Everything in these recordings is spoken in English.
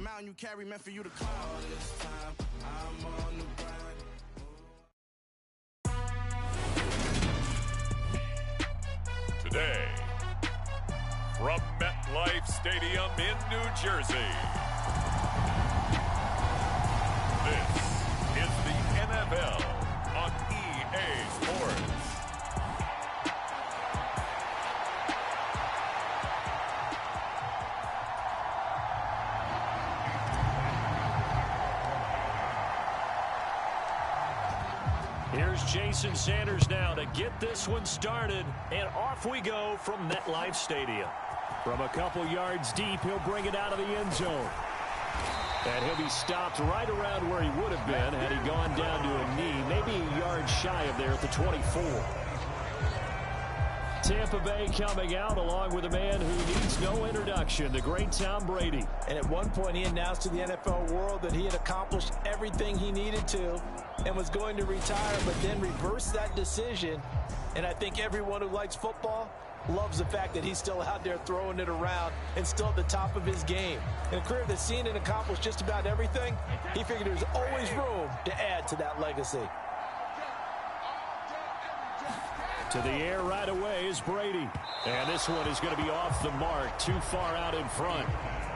mountain you carry meant for you to climb. All this time, I'm on the grind. Today, from MetLife Stadium in New Jersey, this is the NFL on EA Sports. Here's Jason Sanders now to get this one started, and off we go from MetLife Stadium. From a couple yards deep, he'll bring it out of the end zone. And he'll be stopped right around where he would have been had he gone down to a knee, maybe a yard shy of there at the 24. Tampa Bay coming out along with a man who needs no introduction, the great Tom Brady. And at one point, he announced to the NFL world that he had accomplished everything he needed to and was going to retire, but then reversed that decision. And I think everyone who likes football loves the fact that he's still out there throwing it around and still at the top of his game. In a career that's seen and accomplished just about everything, he figured there's always room to add to that legacy. To the air right away is Brady. And this one is going to be off the mark, too far out in front.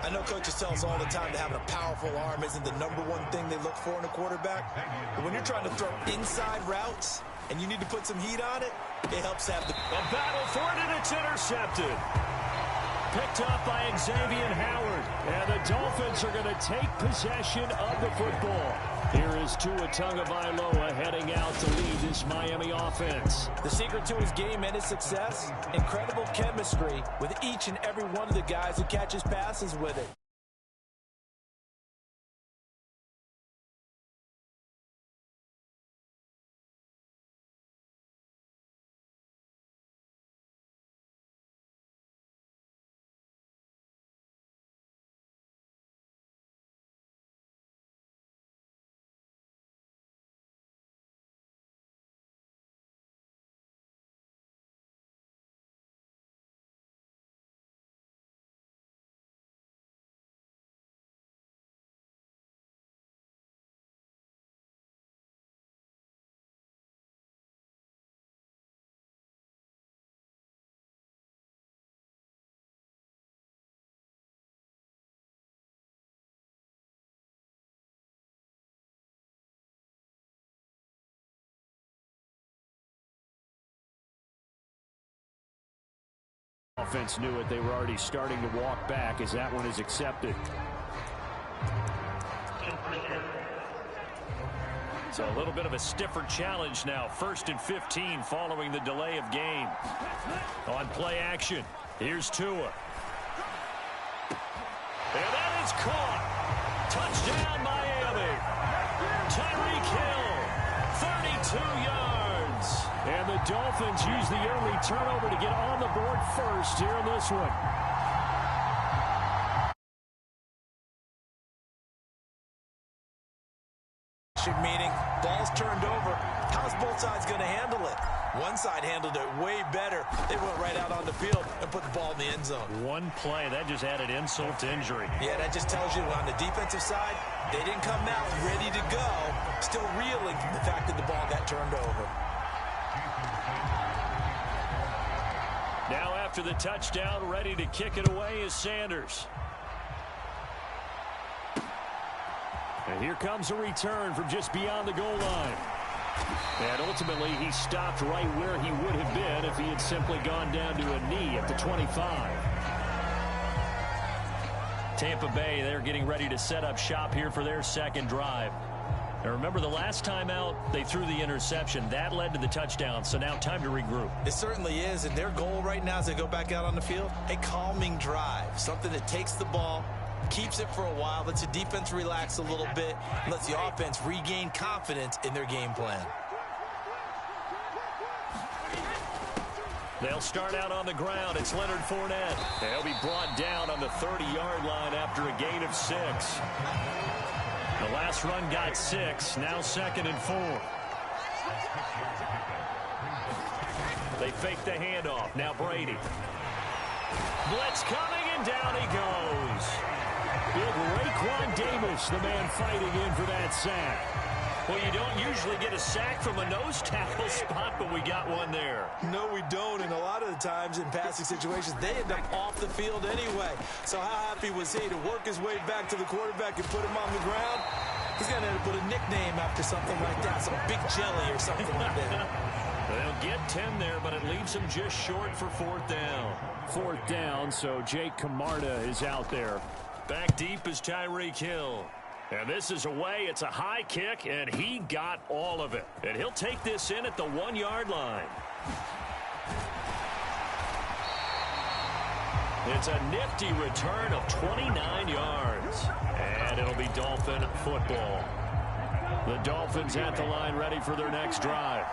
I know coaches tell us all the time that having a powerful arm isn't the number one thing they look for in a quarterback. But when you're trying to throw inside routes and you need to put some heat on it, it helps have the... A battle for it, and it's intercepted. Picked up by Xavier Howard. And the Dolphins are going to take possession of the football. Here is Tua Tagovailoa heading out to lead this Miami offense. The secret to his game and his success, incredible chemistry with each and every one of the guys who catches passes with it. Offense knew it. They were already starting to walk back as that one is accepted. So a little bit of a stiffer challenge now. 1st and 15 following the delay of game. On play action, here's Tua. And that is caught. Touchdown, Miami. Tyreek Hill, 32 yards. And the Dolphins use the early turnover to get on the board first here in this one. Meaning, ball's turned over. How's both sides going to handle it? One side handled it way better. They went right out on the field and put the ball in the end zone. One play, that just added insult to injury. Yeah, that just tells you on the defensive side, they didn't come out ready to go, still reeling from the fact that the ball got turned over. Now after the touchdown, ready to kick it away is Sanders. And here comes a return from just beyond the goal line. And ultimately, he stopped right where he would have been if he had simply gone down to a knee at the 25. Tampa Bay, they're getting ready to set up shop here for their second drive. Now remember, the last time out, they threw the interception. That led to the touchdown, so now time to regroup. It certainly is, and their goal right now as they go back out on the field, a calming drive, something that takes the ball, keeps it for a while, lets the defense relax a little bit, lets the offense regain confidence in their game plan. They'll start out on the ground. It's Leonard Fournette. They'll be brought down on the 30-yard line after a gain of 6. The last run got 6. Now 2nd and 4. They fake the handoff. Now Brady. Blitz coming, and down he goes. Big Raekwon Davis, the man fighting in for that sack. Well, you don't usually get a sack from a nose tackle spot, but we got one there. No, we don't, and a lot of the times in passing situations, they end up off the field anyway. So how happy was he to work his way back to the quarterback and put him on the ground? He's going to end up with a nickname after something like that, some Big Jelly or something like that. They'll get 10 there, but it leaves them just short for fourth down. Fourth down, so Jake Camarda is out there. Back deep is Tyreek Hill. And this is away. It's a high kick, and he got all of it. And he'll take this in at the 1-yard line. It's a nifty return of 29 yards. And it'll be Dolphin football. The Dolphins at the line ready for their next drive.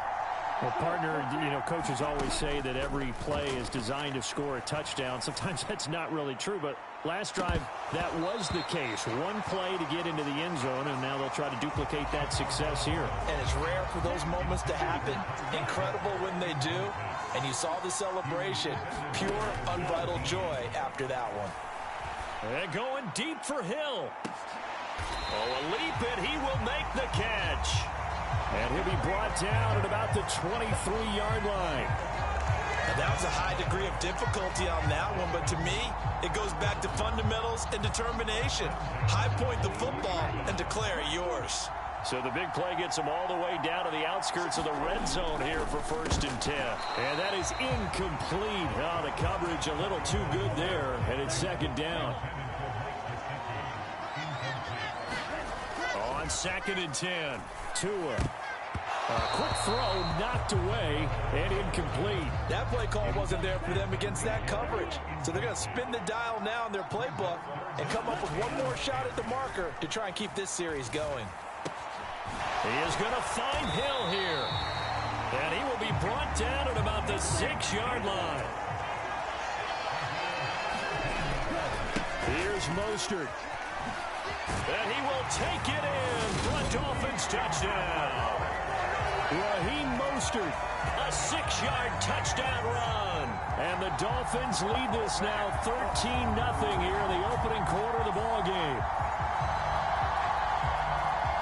Well, partner, coaches always say that every play is designed to score a touchdown. Sometimes that's not really true, but last drive, that was the case. One play to get into the end zone, and now they'll try to duplicate that success here. And it's rare for those moments to happen. Incredible when they do. And you saw the celebration. Pure, unbridled joy after that one. And going deep for Hill. Oh, a leap, and he will make the catch. And he'll be brought down at about the 23-yard line. Now, that was a high degree of difficulty on that one, but to me, it goes back to fundamentals and determination. High point the football and declare it yours. So the big play gets him all the way down to the outskirts of the red zone here for 1st and 10. And that is incomplete. Oh, the coverage a little too good there, and it's 2nd down. On 2nd and 10, Tua. A quick throw knocked away and incomplete. That play call wasn't there for them against that coverage. So they're going to spin the dial now in their playbook and come up with one more shot at the marker to try and keep this series going. He is going to find Hill here. And he will be brought down at about the 6-yard line. Here's Mostert. And he will take it in for a Dolphins touchdown. Raheem Mostert, a 6-yard touchdown run. And the Dolphins lead this now 13-0 here in the opening quarter of the ball game.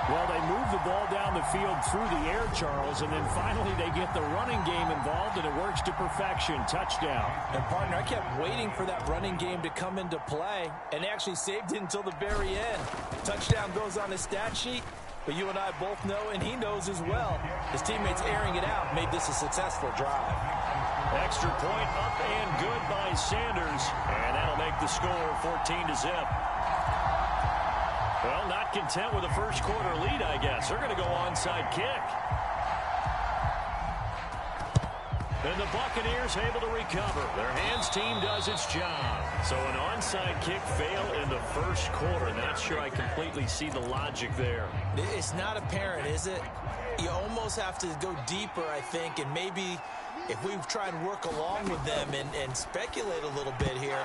Well, they move the ball down the field through the air, Charles, and then finally they get the running game involved, and it works to perfection. Touchdown. And, partner, I kept waiting for that running game to come into play, and they actually saved it until the very end. Touchdown goes on his stat sheet, but you and I both know, and he knows as well, his teammates airing it out made this a successful drive. Extra point up and good by Sanders, and that'll make the score 14-0. Well, not content with a first quarter lead, I guess. They're going to go onside kick. And the Buccaneers able to recover. Their hands team does its job. So an onside kick fail in the first quarter. Not sure I completely see the logic there. It's not apparent, is it? You almost have to go deeper, I think, and maybe if we try and work along with them and speculate a little bit here,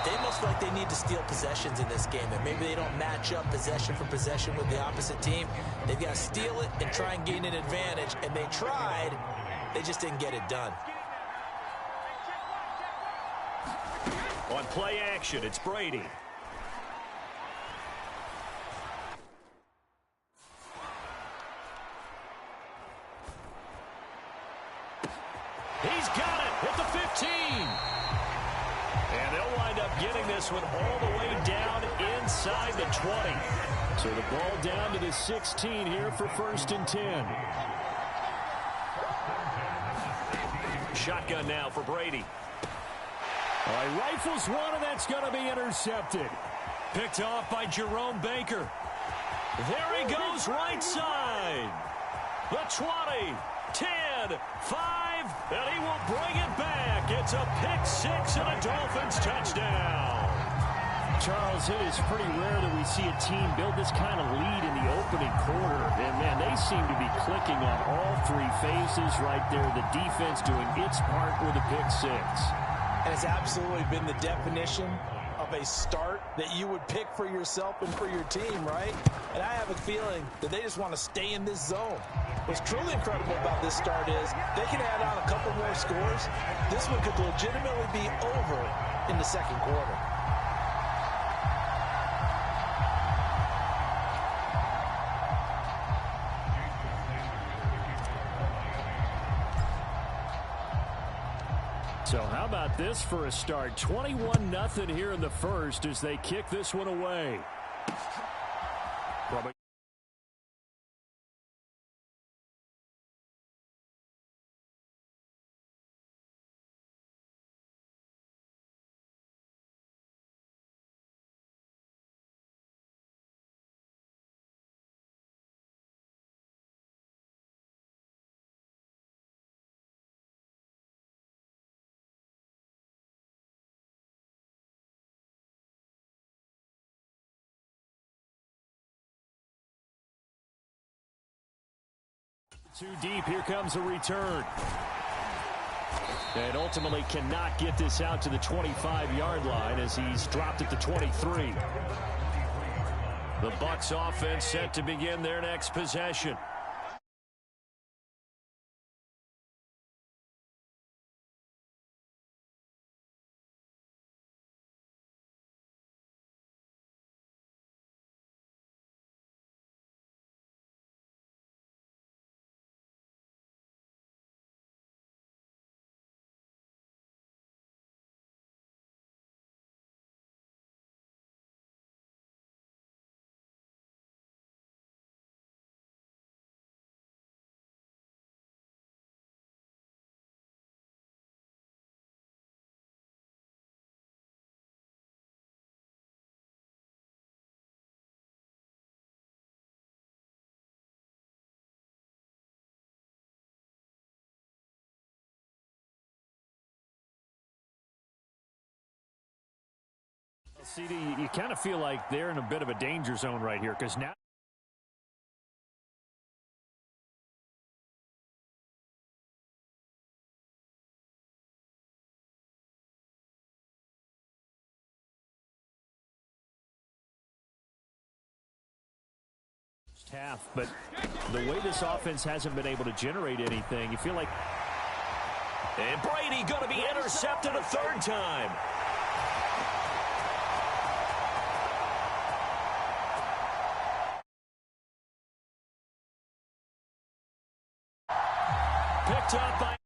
they must feel like they need to steal possessions in this game, and maybe they don't match up possession for possession with the opposite team. They've got to steal it and try and gain an advantage, and they tried. They just didn't get it done. On play action, it's Brady. He's got it at the 15. And they'll wind up getting this one all the way down inside the 20. So the ball down to the 16 here for 1st and 10. Shotgun now for Brady. He rifles one, and that's going to be intercepted. Picked off by Jerome Baker. There he goes right side. The 20, 10, 5, and he will bring it back. It's a pick six and a Dolphins touchdown. Charles, it is pretty rare that we see a team build this kind of lead in the opening quarter. And, man, they seem to be clicking on all three phases right there. The defense doing its part with a pick six. And it's absolutely been the definition of a start that you would pick for yourself and for your team, right? And I have a feeling that they just want to stay in this zone. What's truly incredible about this start is they can add on a couple more scores. This one could legitimately be over in the second quarter. So how about this for a start? 21-0 here in the first as they kick this one away. Too deep. Here comes a return. And ultimately cannot get this out to the 25-yard line as he's dropped it to 23. The Bucs offense set to begin their next possession. CD, you kind of feel like they're in a bit of a danger zone right here because now half, but the way this offense hasn't been able to generate anything, you feel like and Brady going to be intercepted a third time. Picked up by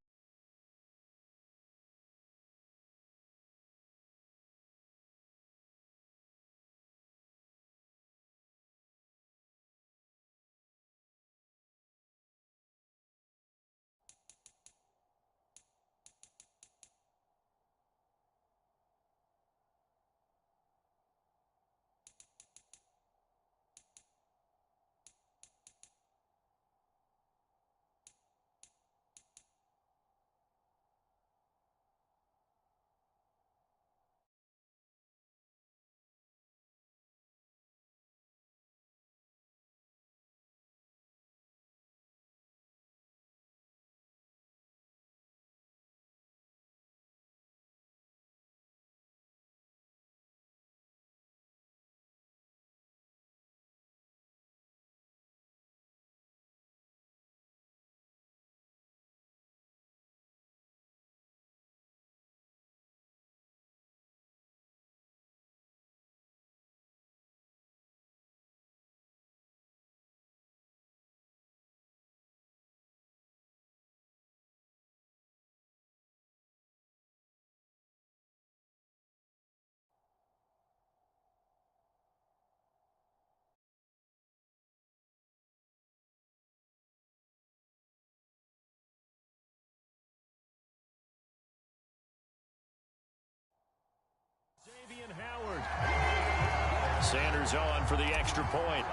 Howard. Sanders on for the extra point.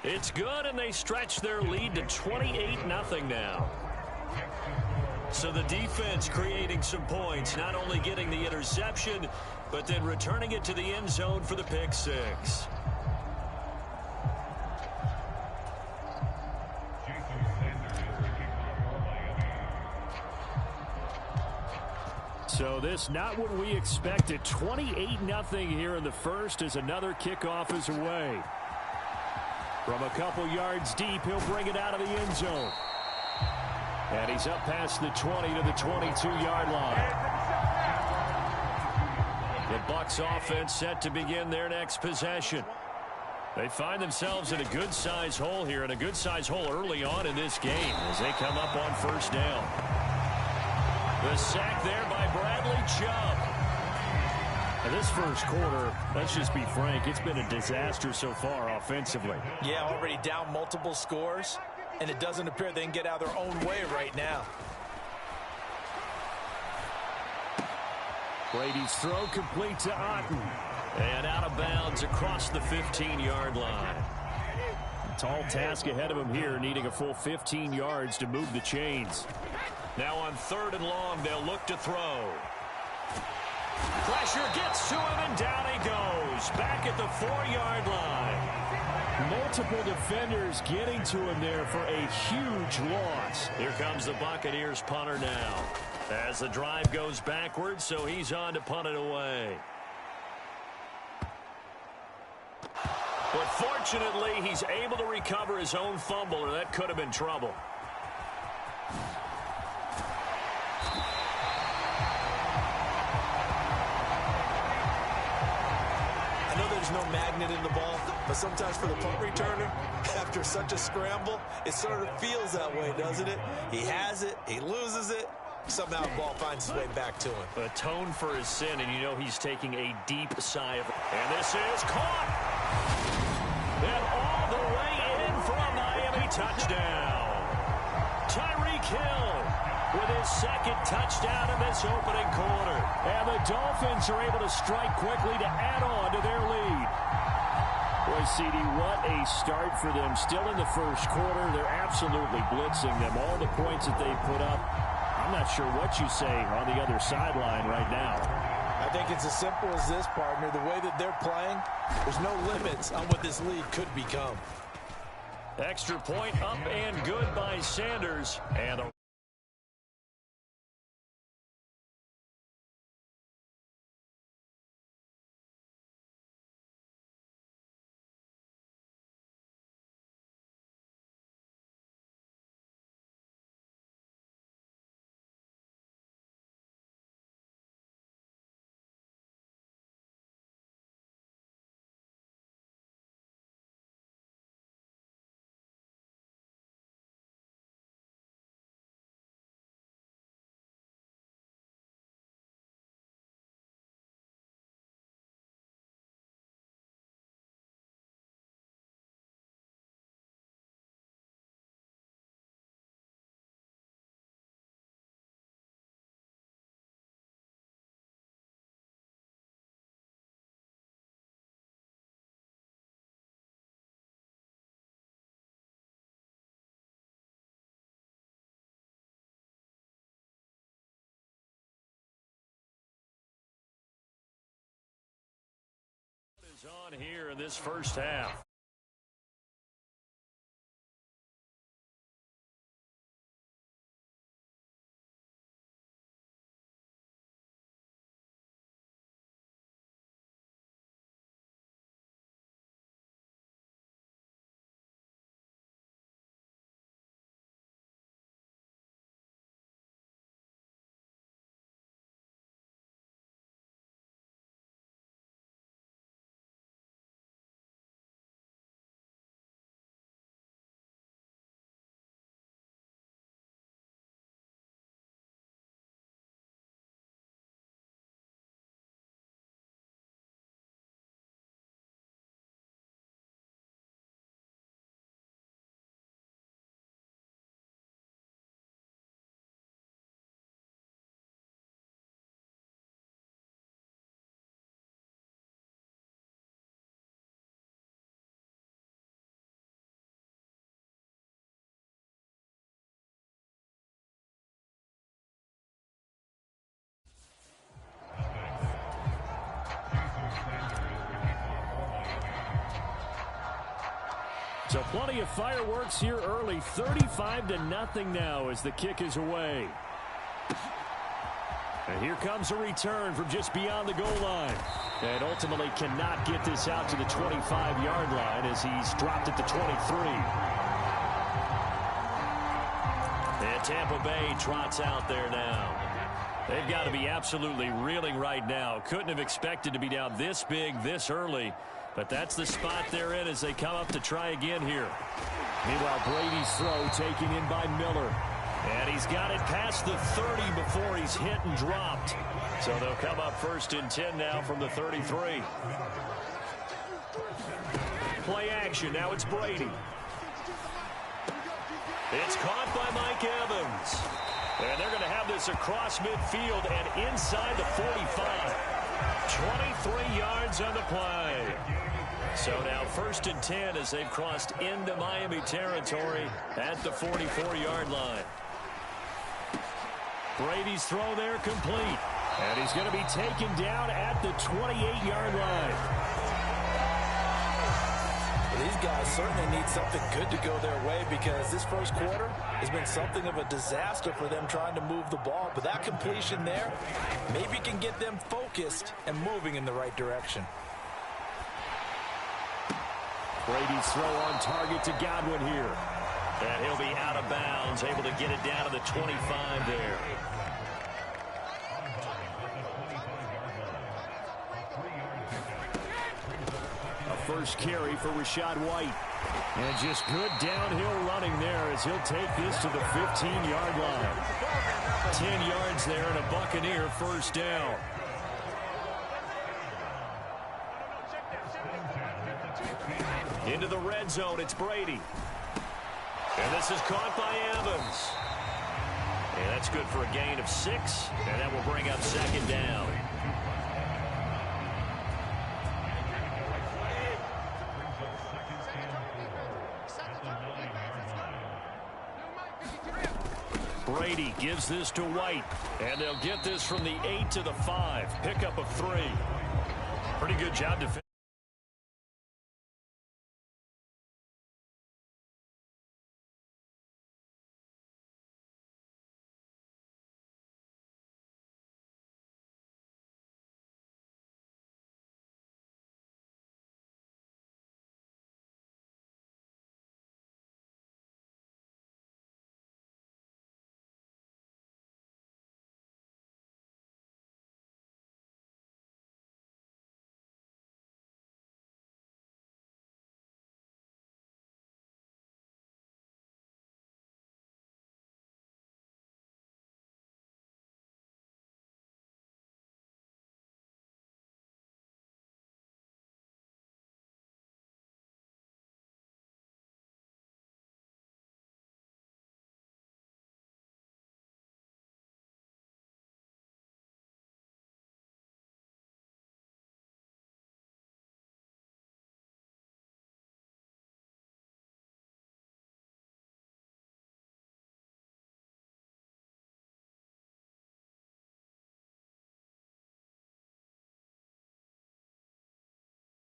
It's good, and they stretch their lead to 28-0 now. So the defense creating some points, not only getting the interception, but then returning it to the end zone for the pick six. So this not what we expected. 28-0 here in the first as another kickoff is away. From a couple yards deep, he'll bring it out of the end zone. And he's up past the 20 to the 22-yard line. The Bucs offense set to begin their next possession. They find themselves in a good-sized hole here, and a good-sized hole early on in this game as they come up on first down. The sack there by Bradley Chubb. Now this first quarter, let's just be frank, it's been a disaster so far offensively. Yeah, already down multiple scores, and it doesn't appear they can get out of their own way right now. Brady's throw complete to Otten. And out of bounds across the 15-yard line. Tall task ahead of him here, needing a full 15 yards to move the chains. Now on 3rd and long, they'll look to throw. Pressure gets to him, and down he goes. Back at the 4-yard line. Multiple defenders getting to him there for a huge loss. Here comes the Buccaneers punter now. As the drive goes backwards, so he's on to punt it away. But fortunately, he's able to recover his own fumble, or that could have been trouble. I know there's no magnet in the ball, but sometimes for the punt returner, after such a scramble, it sort of feels that way, doesn't it? He has it, he loses it, somehow the ball finds its way back to him. Atone for his sin, and you know he's taking a deep sigh of... And this is caught! And all the way in for a Miami touchdown. Tyreek Hill with his 2nd touchdown in this opening quarter. And the Dolphins are able to strike quickly to add on to their lead. Boy, CD, what a start for them. Still in the first quarter, they're absolutely blitzing them. All the points that they put up, I'm not sure what you say on the other sideline right now. I think it's as simple as this, partner. The way that they're playing, there's no limits on what this lead could become. Extra point up and good by Sanders. And a is on here in this first half. So plenty of fireworks here early. 35-0 now as the kick is away. And here comes a return from just beyond the goal line. And ultimately cannot get this out to the 25-yard line as he's dropped at the 23. And Tampa Bay trots out there now. They've got to be absolutely reeling right now. Couldn't have expected to be down this big, this early. But that's the spot they're in as they come up to try again here. Meanwhile, Brady's throw taken in by Miller. And he's got it past the 30 before he's hit and dropped. So they'll come up 1st and 10 now from the 33. Play action. Now it's Brady. It's caught by Mike Evans. And they're going to have this across midfield and inside the 45. 23 yards on the play. So now 1st and 10 as they've crossed into Miami territory at the 44-yard line. Brady's throw there complete. And he's going to be taken down at the 28-yard line. These guys certainly need something good to go their way because this first quarter has been something of a disaster for them trying to move the ball. But that completion there maybe can get them focused and moving in the right direction. Brady's throw on target to Godwin here. And he'll be out of bounds, able to get it down to the 25 there. A first carry for Rachaad White. And just good downhill running there as he'll take this to the 15-yard line. 10 yards there and a Buccaneer first down. Into the red zone, it's Brady. And this is caught by Evans. And that's good for a gain of 6. And that will bring up 2nd down. Brady gives this to White. And they'll get this from the 8 to the 5. Pickup of 3. Pretty good job defending.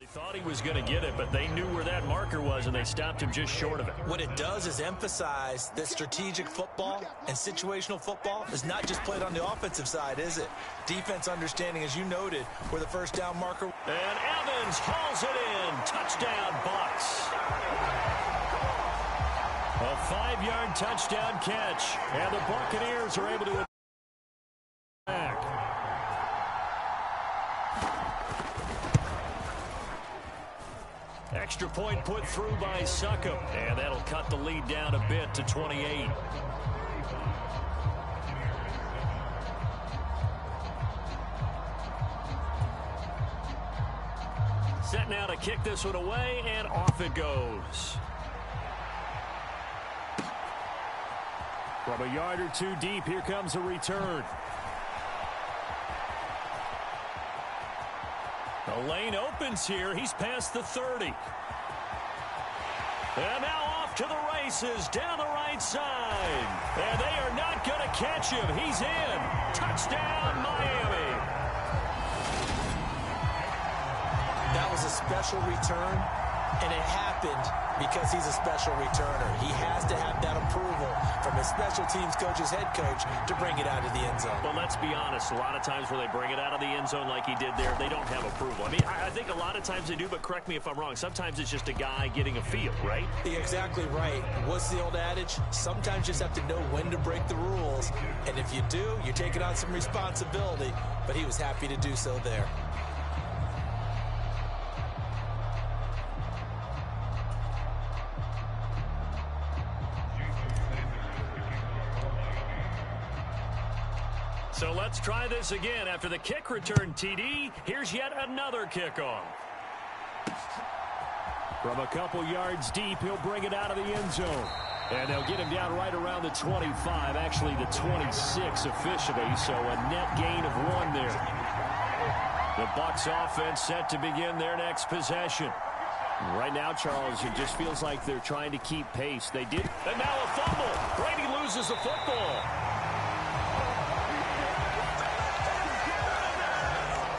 They thought he was going to get it, but they knew where that marker was, and they stopped him just short of it. What it does is emphasize that strategic football and situational football is not just played on the offensive side, is it? Defense understanding, as you noted, where the first down marker. And Evans hauls it in. Touchdown, Bucs. A 5-yard touchdown catch, and the Buccaneers are able to back. Extra point put through by Succop, and that'll cut the lead down a bit to 28. Set now to kick this one away, and off it goes. From a yard or two deep, here comes a return. The lane opens here. He's past the 30. And now off to the races down the right side. And they are not going to catch him. He's in. Touchdown, Miami. That was a special return, and it happened because he's a special returner. He has to have that approval from his special teams coach's head coach to bring it out of the end zone. Well, let's be honest. A lot of times where they bring it out of the end zone like he did there, they don't have approval. I mean, I think a lot of times they do, but correct me if I'm wrong. Sometimes it's just a guy getting a feel, right? You're exactly right. What's the old adage? Sometimes you just have to know when to break the rules. And if you do, you're taking on some responsibility. But he was happy to do so there. So let's try this again. After the kick return TD, here's yet another kickoff. From a couple yards deep, he'll bring it out of the end zone. And they'll get him down right around the 25, actually the 26 officially, so a net gain of 1 there. The Bucs offense set to begin their next possession. Right now, Charles, it just feels like they're trying to keep pace. They did. And now a fumble. Brady loses the football.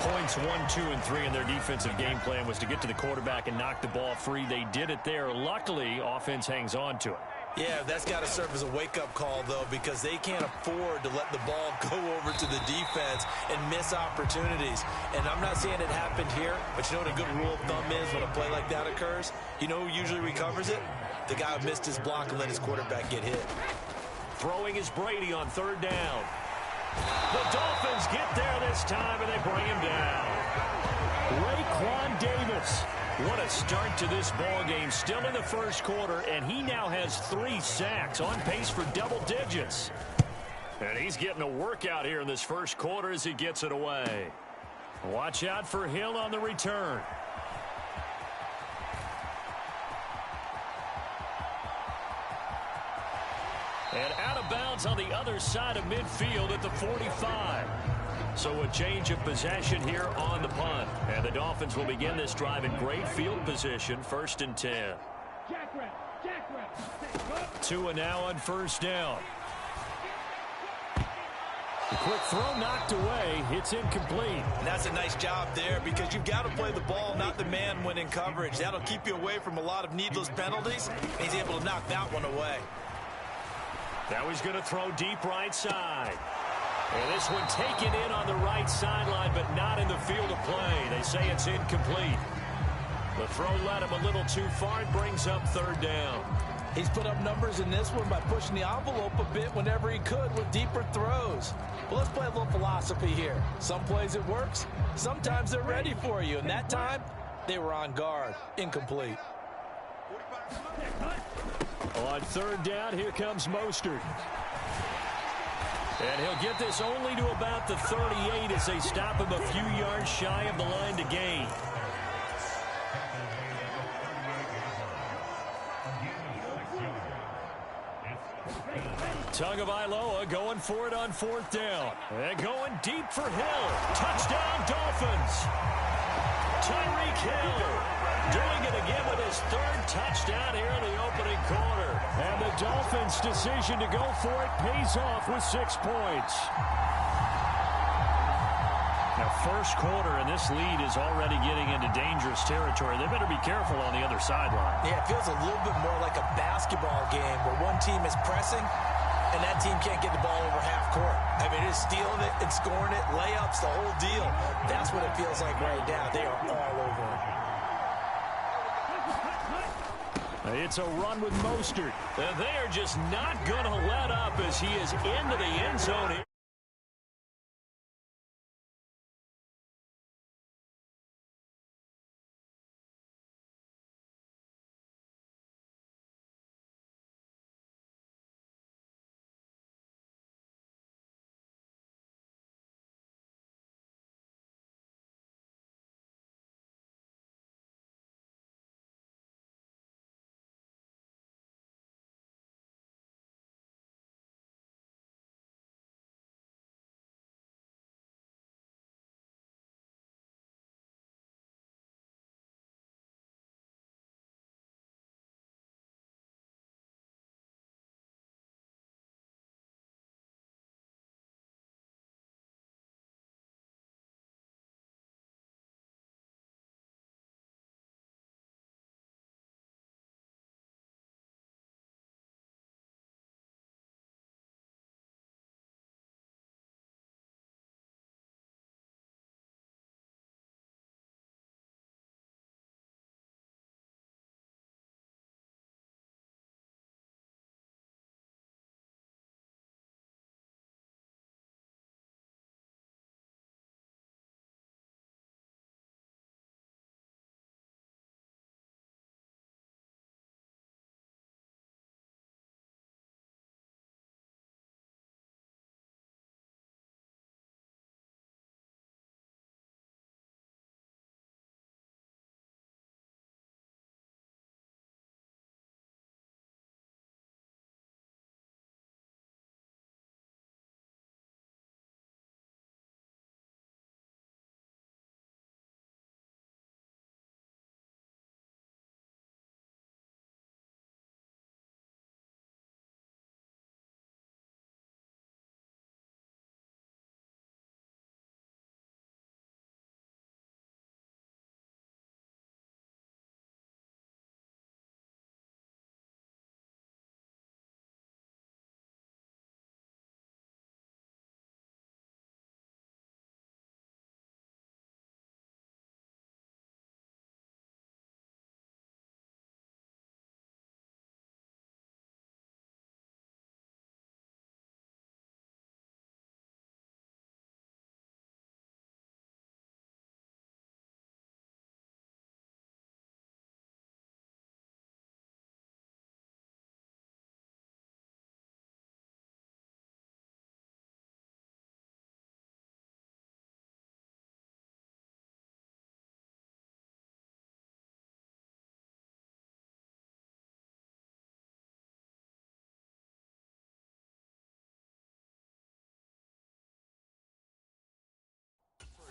Points 1, 2, and 3 in their defensive game plan was to get to the quarterback and knock the ball free. They did it there. Luckily, offense hangs on to it. Yeah, that's got to serve as a wake-up call, though, because they can't afford to let the ball go over to the defense and miss opportunities. And I'm not saying it happened here, but you know what a good rule of thumb is when a play like that occurs? You know who usually recovers it? The guy who missed his block and let his quarterback get hit. Throwing is Brady on 3rd down. The Dolphins get there this time, and they bring him down. Raekwon Davis. What a start to this ball game. Still in the first quarter, and he now has 3 sacks, on pace for double digits. And he's getting a workout here in this first quarter as he gets it away. Watch out for Hill on the return. And out of bounds on the other side of midfield at the 45. So a change of possession here on the punt. And the Dolphins will begin this drive in great field position, 1st and 10. Tua now on 1st down. The quick throw knocked away. It's incomplete. And that's a nice job there because you've got to play the ball, not the man when in coverage. That'll keep you away from a lot of needless penalties. He's able to knock that one away. Now he's going to throw deep right side. And this one taken in on the right sideline, but not in the field of play. They say it's incomplete. The throw led him a little too far and brings up 3rd down. He's put up numbers in this one by pushing the envelope a bit whenever he could with deeper throws. Well, let's play a little philosophy here. Some plays it works. Sometimes they're ready for you. And that time, they were on guard. Incomplete. On 3rd down, here comes Mostert. And he'll get this only to about the 38 as they stop him a few yards shy of the line to gain. Tagovailoa going for it on 4th down. And going deep for Hill. Touchdown, Dolphins. Tyreek Hill doing it again with his 3rd touchdown here in the opening quarter. And the Dolphins' decision to go for it pays off with 6 points. Now, first quarter, and this lead is already getting into dangerous territory. They better be careful on the other sideline. Yeah, it feels a little bit more like a basketball game where one team is pressing and that team can't get the ball over half court. I mean, it's stealing it and scoring it, layups, the whole deal. That's what it feels like right now. They are all over it. It's a run with Mostert. And they are just not going to let up as he is into the end zone.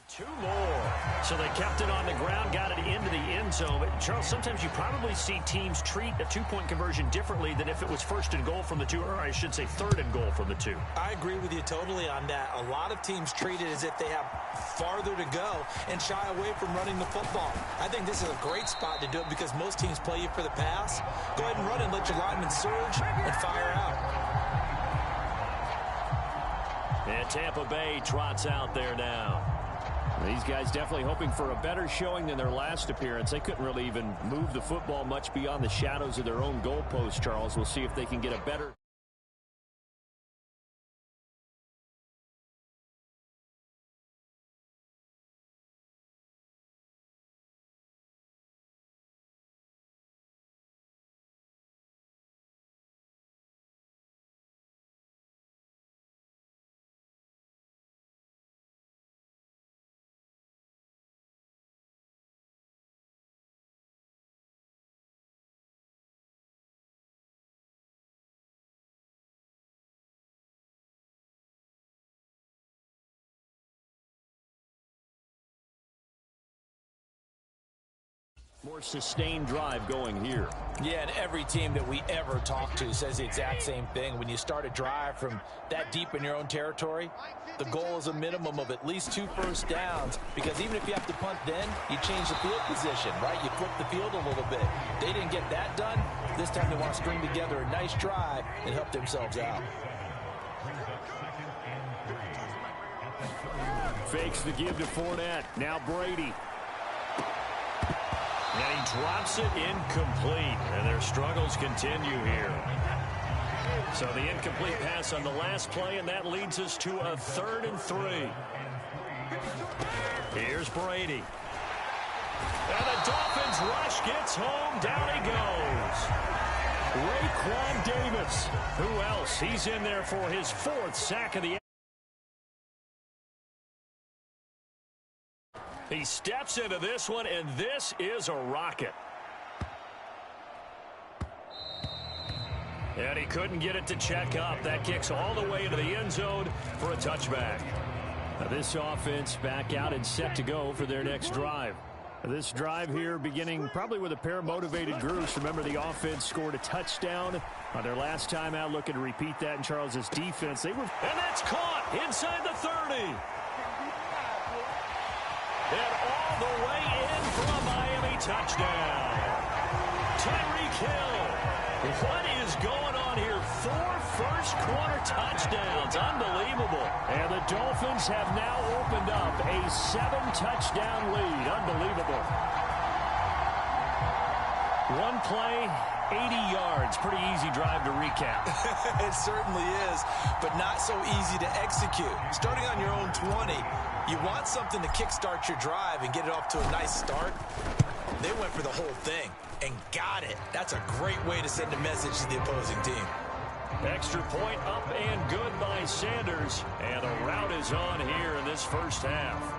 2 more. So they kept it on the ground, got it into the end zone. But, Charles, sometimes you probably see teams treat a 2-point conversion differently than if it was 1st and goal from the 2, or I should say 3rd and goal from the 2. I agree with you totally on that. A lot of teams treat it as if they have farther to go and shy away from running the football. I think this is a great spot to do it because most teams play you for the pass. Go ahead and run and let your linemen surge and fire out. And Tampa Bay trots out there now. These guys definitely hoping for a better showing than their last appearance. They couldn't really even move the football much beyond the shadows of their own goalpost, Charles. We'll see if they can get a better... More sustained drive going here. Yeah, and every team that we ever talk to says the exact same thing. When you start a drive from that deep in your own territory, the goal is a minimum of at least 2 first downs, because even if you have to punt then, you change the field position, right? You flip the field a little bit. They didn't get that done. This time they want to string together a nice drive and help themselves out. Fakes the give to Fournette. Now Brady. And he drops it incomplete. And their struggles continue here. So the incomplete pass on the last play, and that leads us to a 3rd and 3. Here's Brady. And the Dolphins rush gets home. Down he goes. Raekwon Davis. Who else? He's in there for his 4th sack of the year. He steps into this one, and this is a rocket. And he couldn't get it to check up. That kicks all the way into the end zone for a touchback. Now this offense back out and set to go for their next drive. This drive here beginning probably with a pair of motivated groups. Remember, the offense scored a touchdown on their last time out. Looking to repeat that in Charles's defense. And that's caught inside the 30. And all the way in for a Miami touchdown. Tyreek Hill. What is going on here? 4 first-quarter touchdowns. Unbelievable. And the Dolphins have now opened up a 7-touchdown lead. Unbelievable. One play, 80 yards. Pretty easy drive to recap. It certainly is, but not so easy to execute. Starting on your own 20, you want something to kickstart your drive and get it off to a nice start. They went for the whole thing and got it. That's a great way to send a message to the opposing team. Extra point up and good by Sanders. And the route is on here in this first half.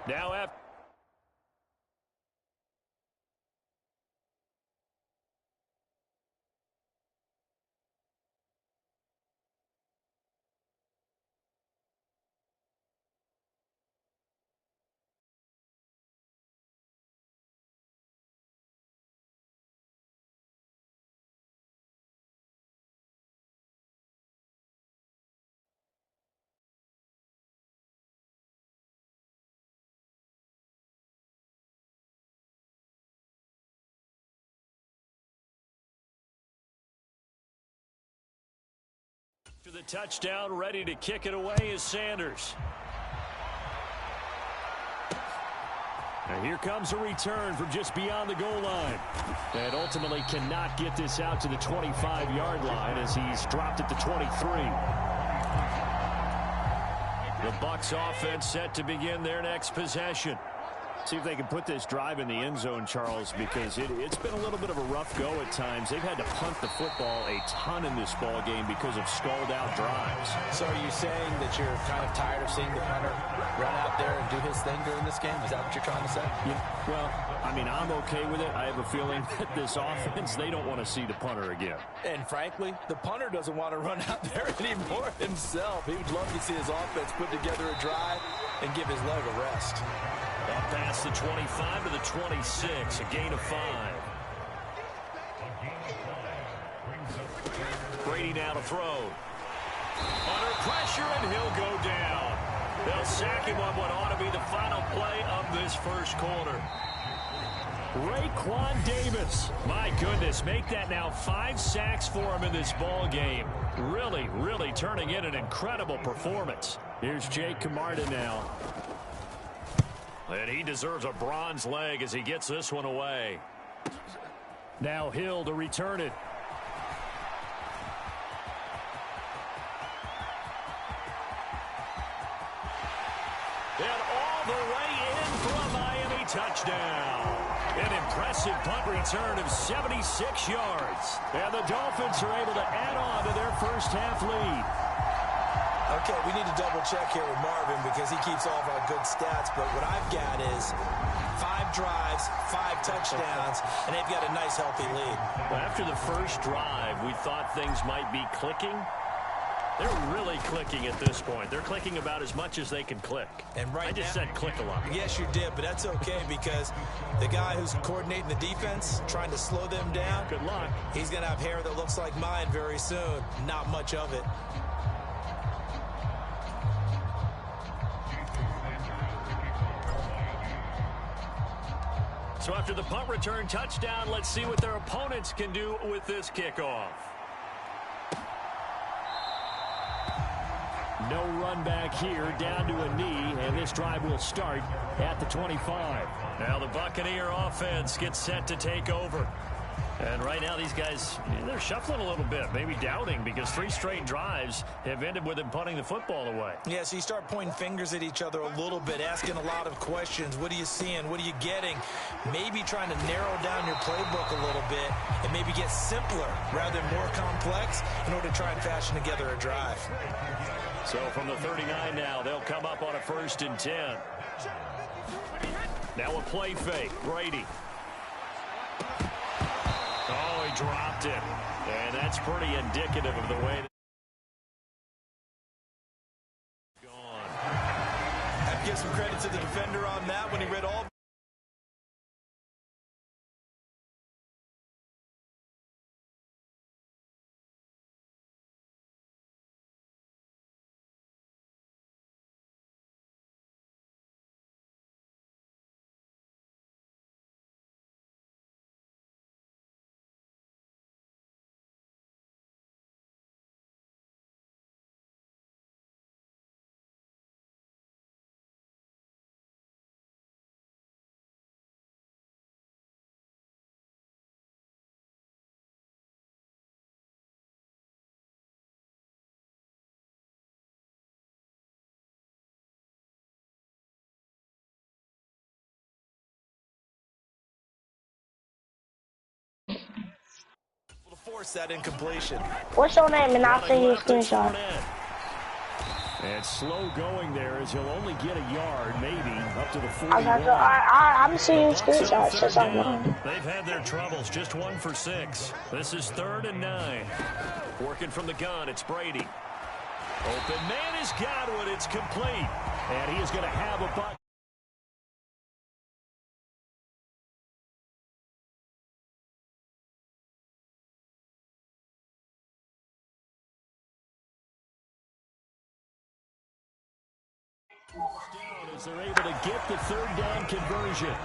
Now after the touchdown, ready to kick it away is Sanders. And here comes a return from just beyond the goal line. And ultimately cannot get this out to the 25-yard line as he's dropped at the 23. The Bucs offense set to begin their next possession. See if they can put this drive in the end zone, Charles, because it's been a little bit of a rough go at times. They've had to punt the football a ton in this ball game because of stalled-out drives. So are you saying that you're kind of tired of seeing the punter run out there and do his thing during this game? Is that what you're trying to say? Yeah, well, I mean, I'm okay with it. I have a feeling that this offense, they don't want to see the punter again. And frankly, the punter doesn't want to run out there anymore himself. He would love to see his offense put together a drive and give his leg a rest. Up past the 25 to the 26, a gain of 5. Brady now to throw. Under pressure, and he'll go down. They'll sack him on what ought to be the final play of this first quarter. Raekwon Davis. My goodness, make that now 5 sacks for him in this ball game. Really, really turning in an incredible performance. Here's Jake Camarda now. And he deserves a bronze leg as he gets this one away. Now Hill to return it. And all the way in for a Miami touchdown. An impressive punt return of 76 yards. And the Dolphins are able to add on to their first half lead. Okay, we need to double check here with Marvin because he keeps all of our good stats, but what I've got is 5 drives, 5 touchdowns, and they've got a nice, healthy lead. Well, after the first drive, we thought things might be clicking. They're really clicking at this point. They're clicking about as much as they can click. And right I just said click a lot. Yes, you did, but that's okay because the guy who's coordinating the defense, trying to slow them down, good luck. He's going to have hair that looks like mine very soon. Not much of it. So after the punt return touchdown, let's see what their opponents can do with this kickoff. No run back here, down to a knee, and this drive will start at the 25. Now the Buccaneer offense gets set to take over. And right now these guys, they're shuffling a little bit, maybe doubting, because 3 straight drives have ended with them punting the football away. Yeah, so you start pointing fingers at each other a little bit, asking a lot of questions. What are you seeing? What are you getting? Maybe trying to narrow down your playbook a little bit and maybe get simpler rather than more complex in order to try and fashion together a drive. So from the 39 now, they'll come up on a 1st and 10. Now a play fake, Brady. Oh, he dropped it. And that's pretty indicative of the way gone. I have to give some credit to the defender on that when he read all. Force that incompletion. What's your name? And I'll send you a screenshot. And slow going there as he'll only get a yard, maybe up to the 41. I'm seeing screenshots. That's all wrong. They've had their troubles. Just 1 for 6. This is 3rd and 9. Working from the gun, it's Brady. Open man is Godwin. It's complete. And he is going to have a buck. As they're able to get the 3rd down conversion.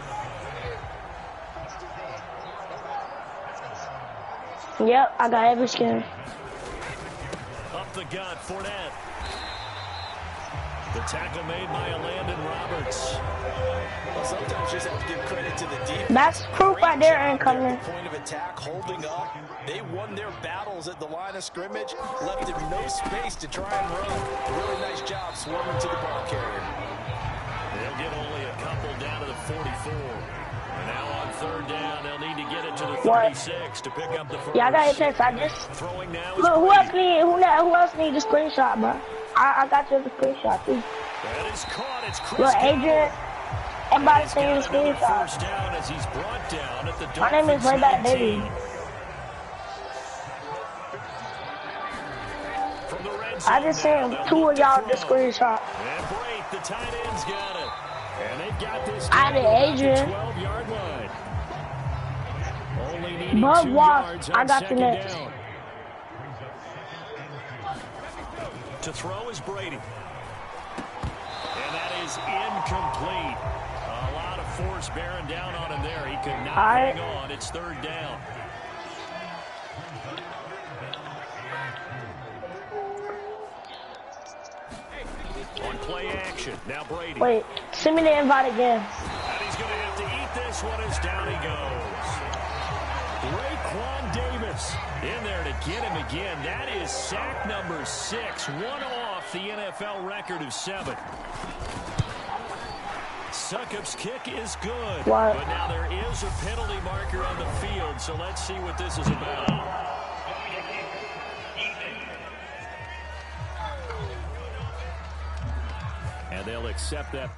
Yep, I got every skin. Up the gut, Fournette. The tackle made by Landon Roberts. Well, sometimes you just have to give credit to the defense. That's proof right there, incoming. Point of attack, holding up. They won their battles at the line of scrimmage, left him no space to try and run. Really nice job swarming to the ball carrier. They'll get only a couple down to the 45. What? 36 to pick up the first. Yeah, I got your text. I just Throwing now is look. Who Brady. else need the screenshot, bro? I got you the screenshot too. That is caught. It's Chris Look, Adrian. Everybody He's seen the got another screenshot. first down as he's brought down at the My name is Dolphins Layback 19. Baby. From the red I zone just now, seen they'll 2 look of to y'all the throw. screenshot. And Brate, the tight end's got it. And they've got this I down did to about the Adrian. 12-yard line. Only needing Bud 2 Wash, yards I on got you second next. down. To throw is Brady. And that is incomplete. A lot of force bearing down on him there. He could not hang on. It's 3rd down. On play action. Now Brady. Wait, send me the invite again. And he's going to have to eat this one as down he goes. Raekwon Davis in there to get him again. That is sack number 6. One off the NFL record of 7. Succop's kick is good. What? But now there is a penalty marker on the field, so let's see what this is about. And they'll accept that.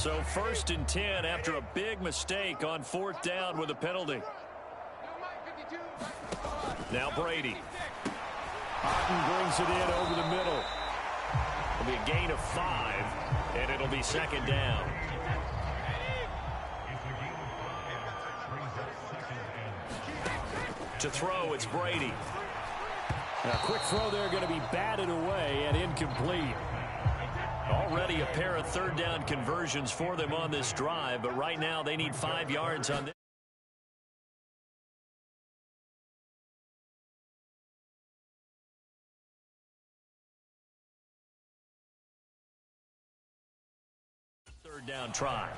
So 1st and 10 after a big mistake on 4th down with a penalty. Now Brady. Houghton brings it in over the middle. It'll be a gain of 5, and it'll be 2nd down. To throw, it's Brady. And a quick throw there going to be batted away and incomplete. Already a pair of 3rd down conversions for them on this drive, but right now they need 5 yards on this. Third down try.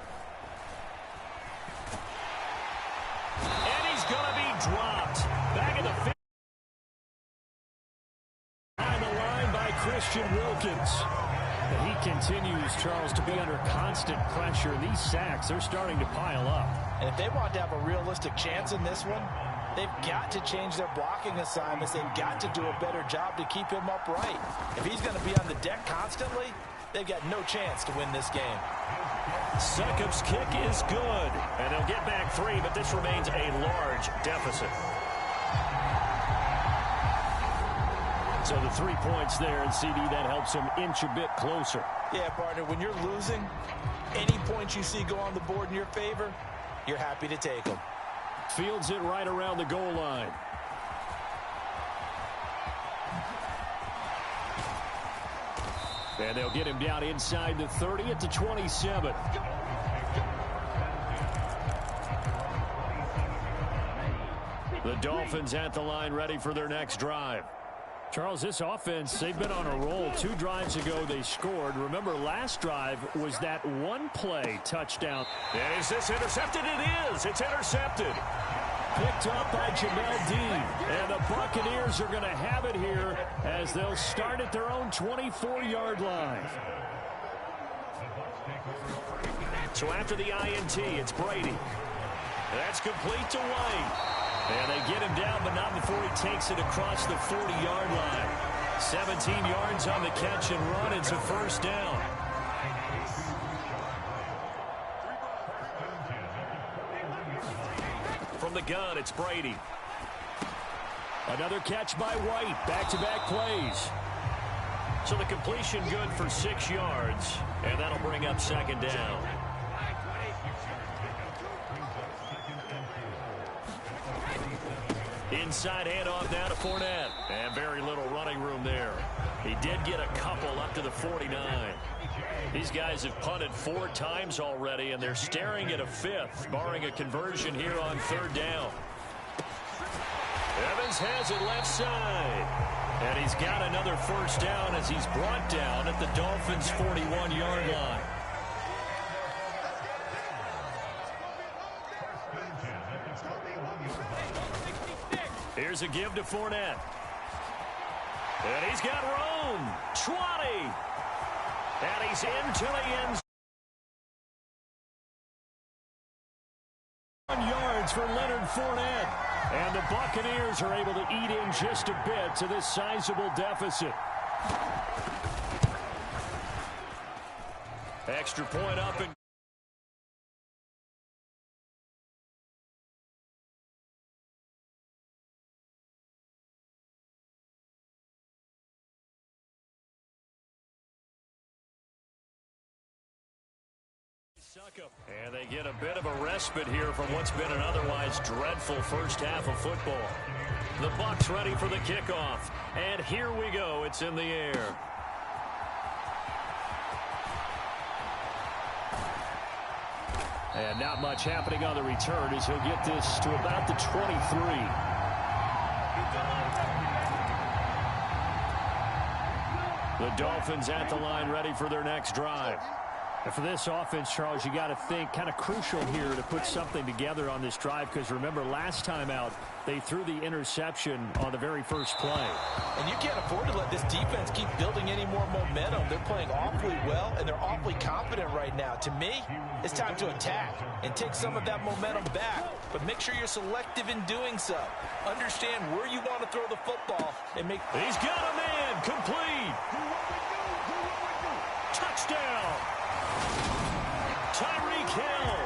And he's going to be dropped. Back in the field. On the line by Christian Wilkins. And he continues, Charles, to be under constant pressure. These sacks, they're starting to pile up. And if they want to have a realistic chance in this one, they've got to change their blocking assignments. They've got to do a better job to keep him upright. If he's going to be on the deck constantly, they've got no chance to win this game. Succop's kick is good. And they'll get back 3, but this remains a large deficit. So the 3 points there, and CD, that helps him inch a bit closer. Yeah, partner, when you're losing, any points you see go on the board in your favor, you're happy to take them. Fields it right around the goal line. And they'll get him down inside the 30 at the 27. The Dolphins at the line ready for their next drive. Charles, this offense, they've been on a roll. 2 drives ago, they scored. Remember, last drive was that one-play touchdown. And is this intercepted? It is. It's intercepted. Picked up by Jamel Dean. And the Buccaneers are going to have it here as they'll start at their own 24-yard line. So after the INT, it's Brady. That's complete to White. And they get him down, but not before he takes it across the 40-yard line. 17 yards on the catch and run. It's a 1st down. From the gun, it's Brady. Another catch by White. Back-to-back plays. So the completion good for 6 yards, and that'll bring up 2nd down. Inside handoff now to Fournette. And very little running room there. He did get a couple up to the 49. These guys have punted 4 times already, and they're staring at a 5th, barring a conversion here on 3rd down. Evans has it left side. And he's got another 1st down as he's brought down at the Dolphins' 41-yard line. Here's a give to Fournette. And he's got room. 20. And he's into the end zone. Yards for Leonard Fournette. And the Buccaneers are able to eat in just a bit to this sizable deficit. Extra point up and and they get a bit of a respite here from what's been an otherwise dreadful first half of football. The Bucs ready for the kickoff. And here we go. It's in the air. And not much happening on the return as he'll get this to about the 23. The Dolphins at the line ready for their next drive. And for this offense, Charles, you got to think kind of crucial here to put something together on this drive because remember last time out they threw the interception on the very first play. And you can't afford to let this defense keep building any more momentum. They're playing awfully well and they're awfully confident right now. To me, it's time to attack and take some of that momentum back. But make sure you're selective in doing so. Understand where you want to throw the football and make. He's got a man complete. Touchdown. Tyreek Hill,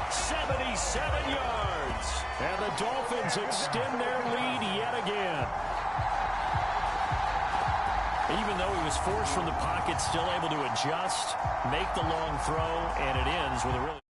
77 yards. And the Dolphins extend their lead yet again. Even though he was forced from the pocket, still able to adjust, make the long throw, and it ends with a really